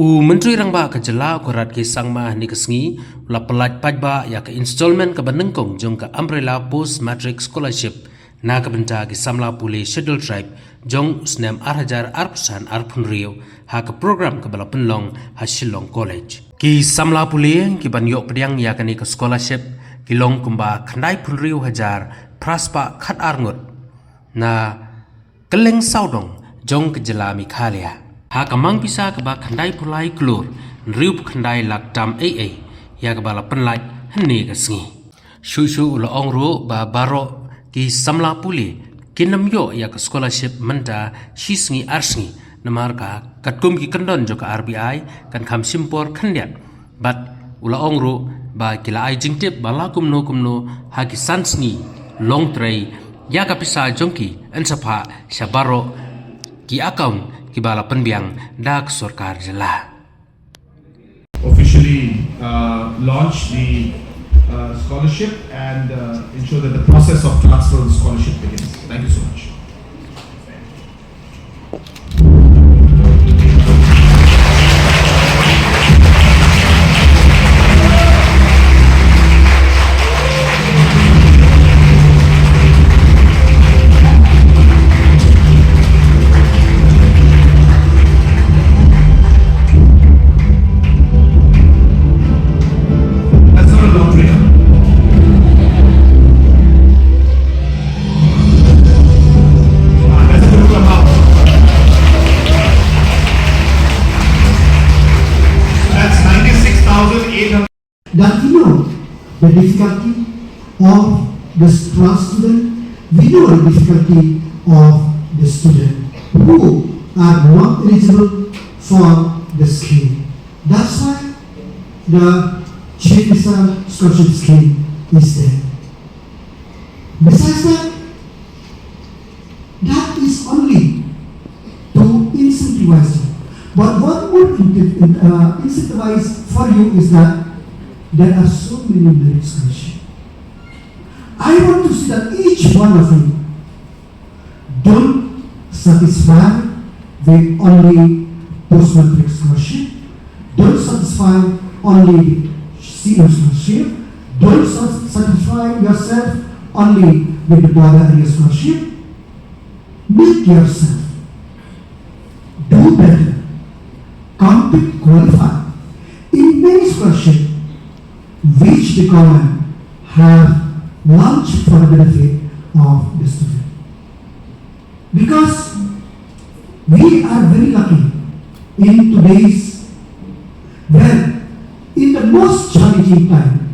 Menteri Rangba ke jela kurat ke sangma ni kesengi ula pelat pajba ya ke installment ke benengkong jong ke umbrella post matric scholarship na ke benta ke samla puli schedule tribe jong usnem arhajar arpusan arpun rio ha ke program ke bala penlong ha Shillong college ki samla puli ki ban yok pediang ya ke ni ke scholarship ki long kumba khandai pun rio hajar praspa khat arngut na keleng saudong jong ke jela mi khalia ha kamang bisa ke ba khandai pulai kular riup khandai lak tam ya ke bala penlai hne ke sngi shu la ong ro ba baro ki samla puli kinam yo ya ke scholarship mynta shisngi arsngi namar ka katkum ki kandon jo ka RBI kan kham simpor khandiat bat ula ong ro ba kila ai jingtip bala kumno ha ki sansngi long tray ya ka pisa jongki ansapha shabaro ki account kibala penbiang dak sorkar jela. Officially launch the scholarship and ensure that the process of transfer of the scholarship begins. Thank you so much. That we know the difficulty of the student, we know the difficulty of the student who are not eligible for the scheme. That's why the Chief Minister Scholarship Scheme is there. Besides that, that is only to incentivize you. But what would incentivize for you is that there are so many merit scholarships. I want to see that each one of you don't satisfy with only post-matric scholarship, don't satisfy only senior scholarship, don't satisfy yourself only with the border area scholarship. Make yourself do better, compete, qualify in many scholarships which the government have launched for the benefit of the student. Because we are very lucky in today's, where in the most challenging time,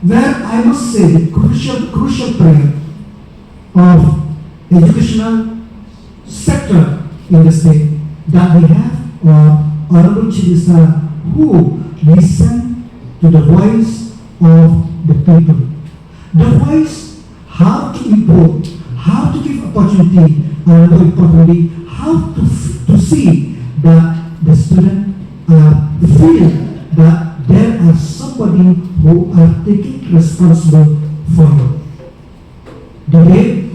where I must say the crucial prayer of educational sector in the state, that we have our Honorable Chief Minister who listen to the voice of the people. The voice how to improve, how to give opportunity, and more importantly, how to see that the students feel that there are somebody who are taking responsible for you. The way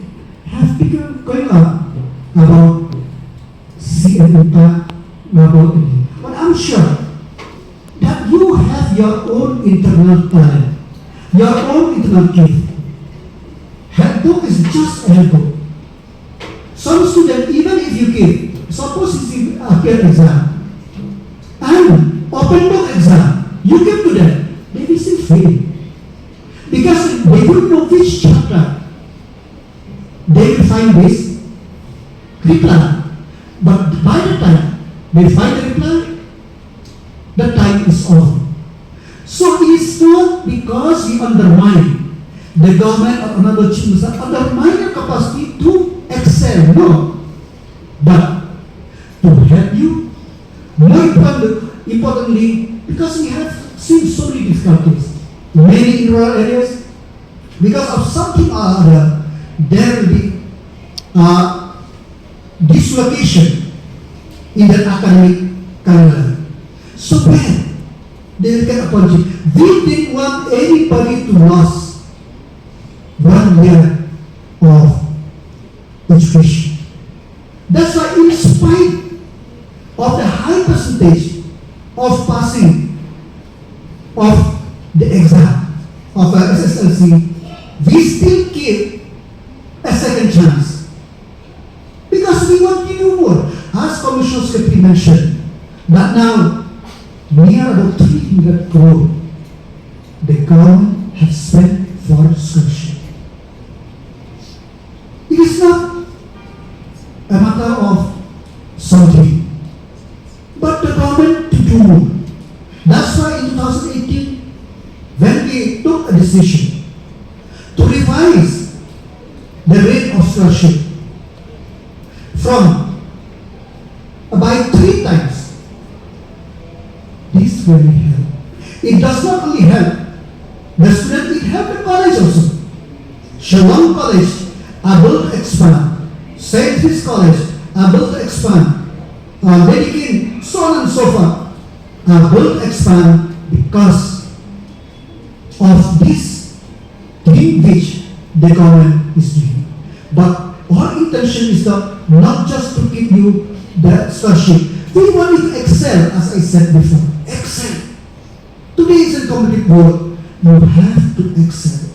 has become going up about mynta, about India. But I'm sure that you have your own internal talent, your own internal gift. Hapoh is just a hapoh. Some student, even if you give, suppose if you appear exam and open book exam, you give to them, they will still fail. Because they don't know which chapter they will find this reply. But by the time they find the reply, the time is off. So it's not because we undermine the government or another chief minister, undermine your capacity to excel. No. But to help you, more importantly, because we have seen so many difficulties, many in rural areas, because of something or other, there will be dislocation in their academic calendar. So bad, they will get opportunity. We didn't want anybody to lose 1 year of education. That's why in spite of the high percentage of passing of the exam of SSLC, we still give a second chance. Because we want to do more. As Commissioner Secretary mentioned, that now near about 300 crore the government has spent for scholarship. It is not a matter of something, but the government to do more. That's why in 2018, when we took a decision to revise the rate of scholarship from by 3 times, this really help. It does not only help the student, it helps the college also. Shillong College able to expand, St. Louis College able to expand, Medicaid, so on and so forth, able to expand because of this thing which the government is doing. But our intention is not just to give you the scholarship. We want you to excel, as I said before. Excel. Today is a competitive world. You have to excel.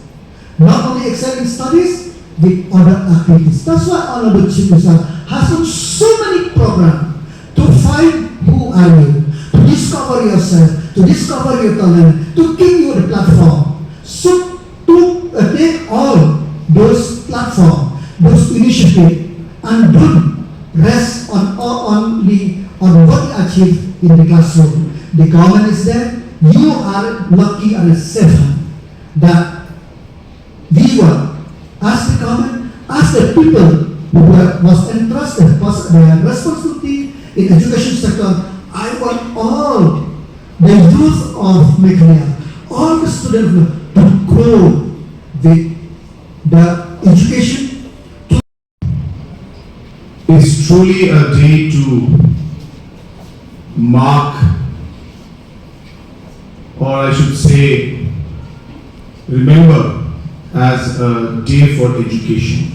Not only excel in studies, with other activities. That's why Honorable Chief Minister has done so many programs to find who are you, to discover yourself, to discover your talent, to give you the platform. So to take all those platforms, those initiatives, and don't rest on only on what you achieve in the classroom. The government is there. You are lucky and safe that we were, as the government, as the people who was entrusted their responsibility in education sector. I want all the youth of Meghalaya, all the students to grow with the education. It's truly a day to mark, or I should say, remember as a day for education.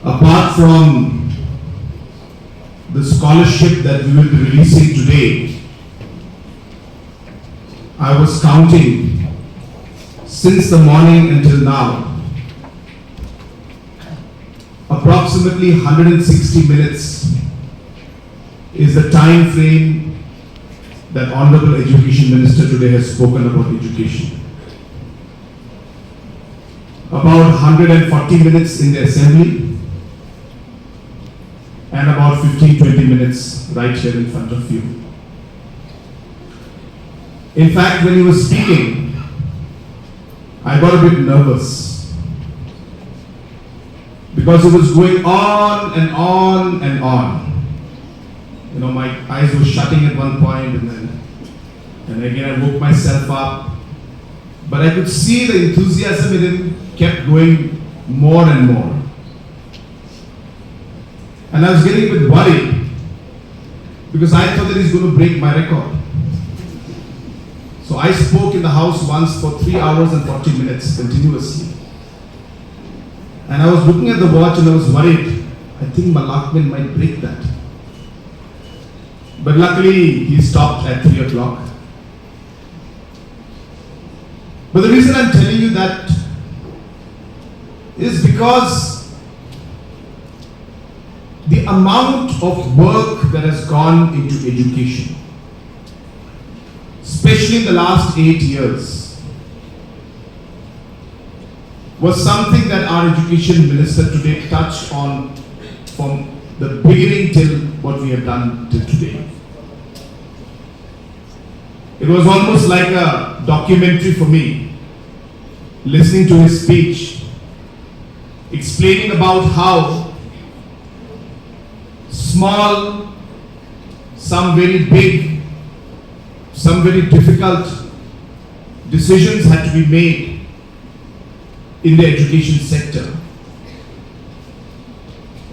Apart from the scholarship that we will be releasing today, I was counting since the morning until now. Approximately 160 minutes is the time frame that Honorable Education Minister today has spoken about education. About 140 minutes in the assembly and about 15-20 minutes right here in front of you. In fact, when he was speaking, I got a bit nervous because it was going on and on and on. You know, my eyes were shutting at one point, and again I woke myself up. But I could see the enthusiasm in him kept going more and more. And I was getting a bit worried because I thought that he's going to break my record. So I spoke in the house once for 3 hours and 40 minutes continuously. And I was looking at the watch and I was worried. I think Malakmin might break that. But luckily, he stopped at 3 o'clock. But the reason I'm telling you that is because the amount of work that has gone into education, especially in the last 8 years, was something that our education minister today touched on from the beginning till what we have done till today. It was almost like a documentary for me, listening to his speech, explaining about how small, some very big, some very difficult decisions had to be made in the education sector.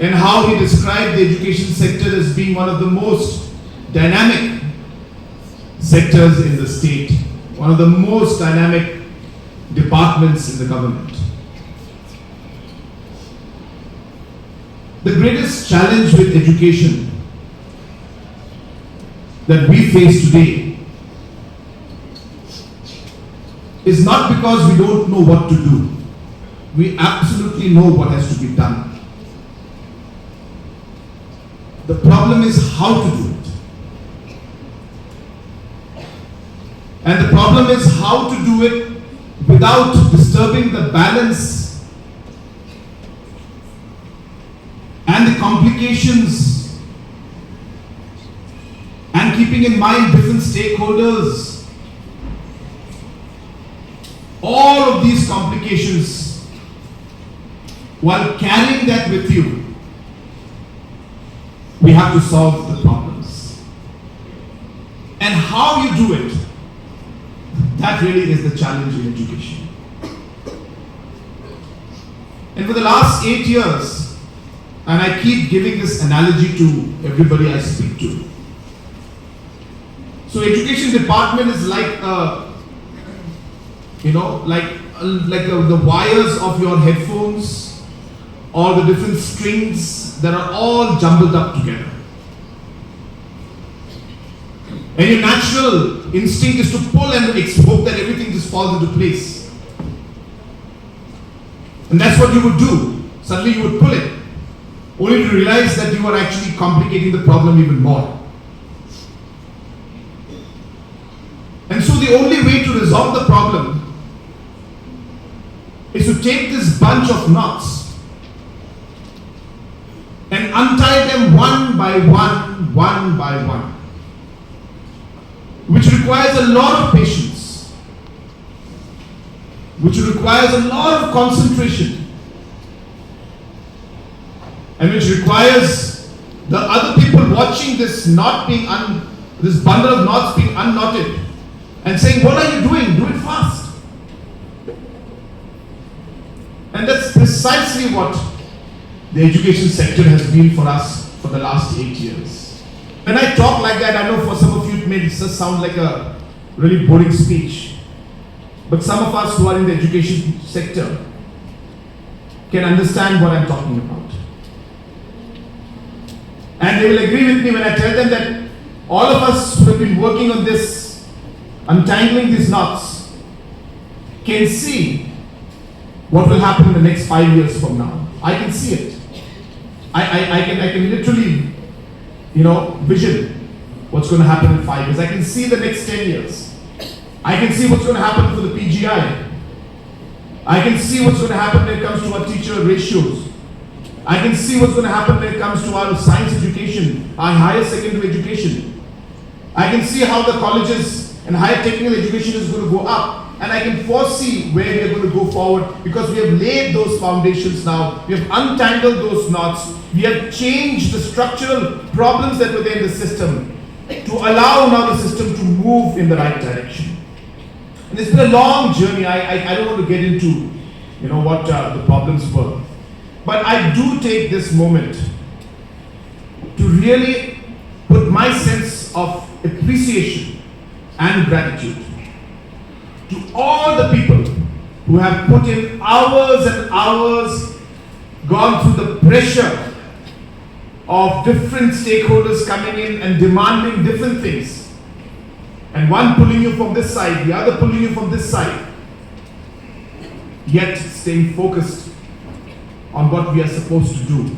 And how he described the education sector as being one of the most dynamic sectors in the state, one of the most dynamic departments in the government. The greatest challenge with education that we face today is not because we don't know what to do. We absolutely know what has to be done. The problem is how to do it. And the problem is how to do it without disturbing the balance and the complications, and keeping in mind different stakeholders. All of these complications, while carrying that with you, we have to solve the problems. And how you do it, that really is the challenge in education. And for the last 8 years, and I keep giving this analogy to everybody I speak to. So education department is like the wires of your headphones, or the different strings that are all jumbled up together. And your natural instinct is to pull and hope that everything just falls into place. And that's what you would do. Suddenly you would pull it, only to realize that you are actually complicating the problem even more. And so the only way to resolve the problem is to take this bunch of knots and untie them one by one, which requires a lot of patience, which requires a lot of concentration, and which requires the other people watching this knot being this bundle of knots being unknotted and saying, "What are you doing? Do it fast." And that's precisely what the education sector has been for us for the last 8 years. When I talk like that, I know for some of you it may just sound like a really boring speech. But some of us who are in the education sector can understand what I'm talking about. And they will agree with me when I tell them that all of us who have been working on this, untangling these knots, can see what will happen in the next 5 years from now. I can see it. I can literally, vision what's going to happen in 5 years. I can see the next 10 years. I can see what's going to happen for the PGI. I can see what's going to happen when it comes to our teacher ratios. I can see what's going to happen when it comes to our science education, our higher secondary education. I can see how the colleges and higher technical education is going to go up. And I can foresee where we are going to go forward, because we have laid those foundations now. We have untangled those knots. We have changed the structural problems that were there in the system to allow now the system to move in the right direction. And it's been a long journey. I don't want to get into what the problems were. But I do take this moment to really put my sense of appreciation and gratitude to all the people who have put in hours and hours, gone through the pressure of different stakeholders coming in and demanding different things. And one pulling you from this side, the other pulling you from this side. Yet staying focused on what we are supposed to do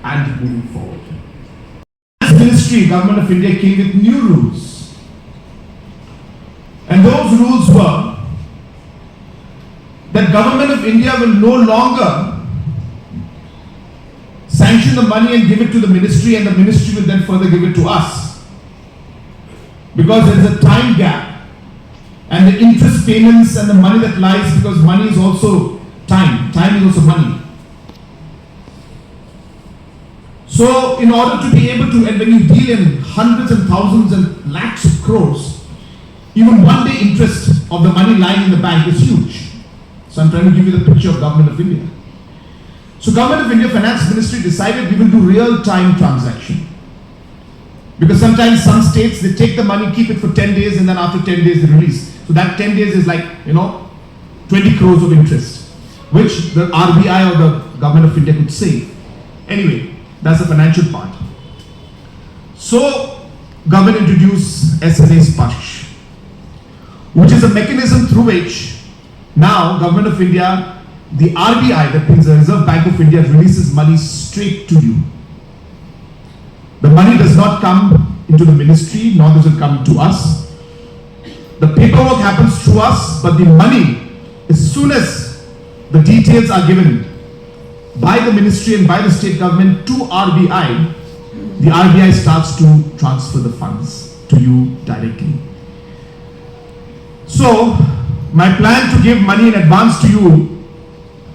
and moving forward. As ministry, Government of India came with new rules. And those rules were that Government of India will no longer sanction the money and give it to the ministry, and the ministry will then further give it to us. Because there is a time gap, and the interest payments and the money that lies, because money is also time. Time is also money. So in order to be able to, and when you deal in hundreds and thousands and lakhs of crores, even one day interest of the money lying in the bank is huge. So I'm trying to give you the picture of Government of India. So Government of India Finance Ministry decided we will do real-time transaction. Because sometimes some states, they take the money, keep it for 10 days, and then after 10 days they release. So that 10 days is like, 20 crores of interest, which the RBI or the Government of India could save. Anyway, that's the financial part. So government introduced SLA Sparsh, which is a mechanism through which now Government of India, the RBI, that means the Reserve Bank of India, releases money straight to you. The money does not come into the ministry, nor does it come to us. The paperwork happens through us, but the money, as soon as the details are given by the ministry and by the state government to RBI, the RBI starts to transfer the funds to you directly. So, my plan to give money in advance to you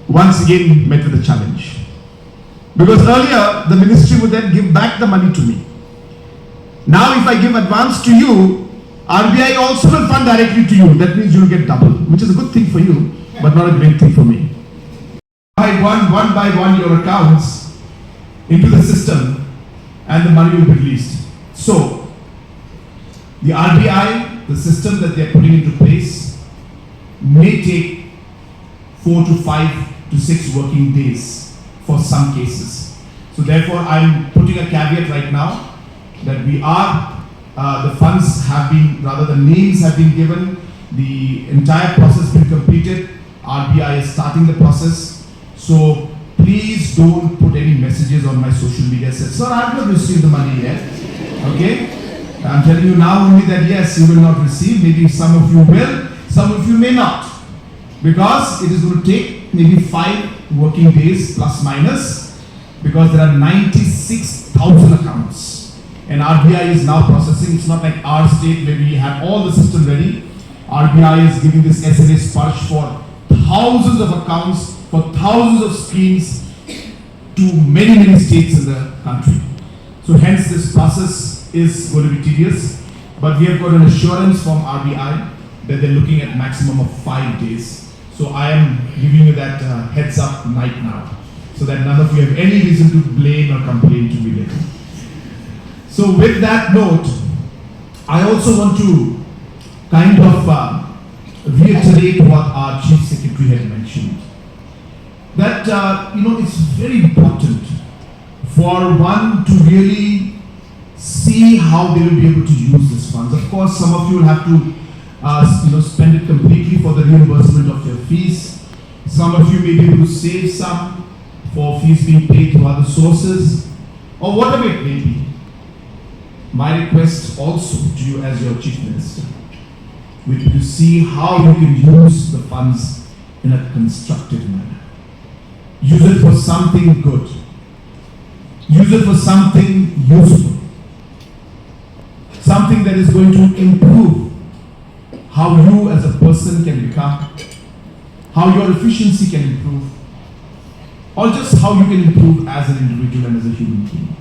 once again met with a challenge. Because earlier, the ministry would then give back the money to me. Now, if I give advance to you, RBI also will fund directly to you. That means you will get double, which is a good thing for you, but not a great thing for me. One by one your accounts into the system and the money will be released. So, the RBI, the system that they are putting into place, may take 4 to 5 to 6 working days for some cases. So therefore, I'm putting a caveat right now that we are, the funds have been, rather the names have been given, the entire process has been completed, RBI is starting the process. So please don't put any messages on my social media saying, sir, I have not received the money yet. Okay? I'm telling you now only that yes, you will not receive. Maybe some of you will, some of you may not. Because it is going to take maybe 5 working days plus minus, because there are 96,000 accounts. And RBI is now processing. It's not like our state where we have all the system ready. RBI is giving this SLA Sparsh for thousands of accounts, for thousands of schemes to many states in the country. So hence this process is going to be tedious, but we have got an assurance from RBI that they're looking at maximum of 5 days. So I am giving you that heads up right now, so that none of you have any reason to blame or complain to me later. So with that note, I also want to kind of reiterate what our Chief Secretary had mentioned. That, it's very important for one to really see how they will be able to use these funds. Of course, some of you will have to spend it completely for the reimbursement of your fees. Some of you may be able to save some for fees being paid through other sources, or whatever it may be. My request also to you as your Chief Minister will be to see how you can use the funds in a constructive manner. Use it for something good. Use it for something useful. Something that is going to improve how you as a person can become, how your efficiency can improve, or just how you can improve as an individual and as a human being.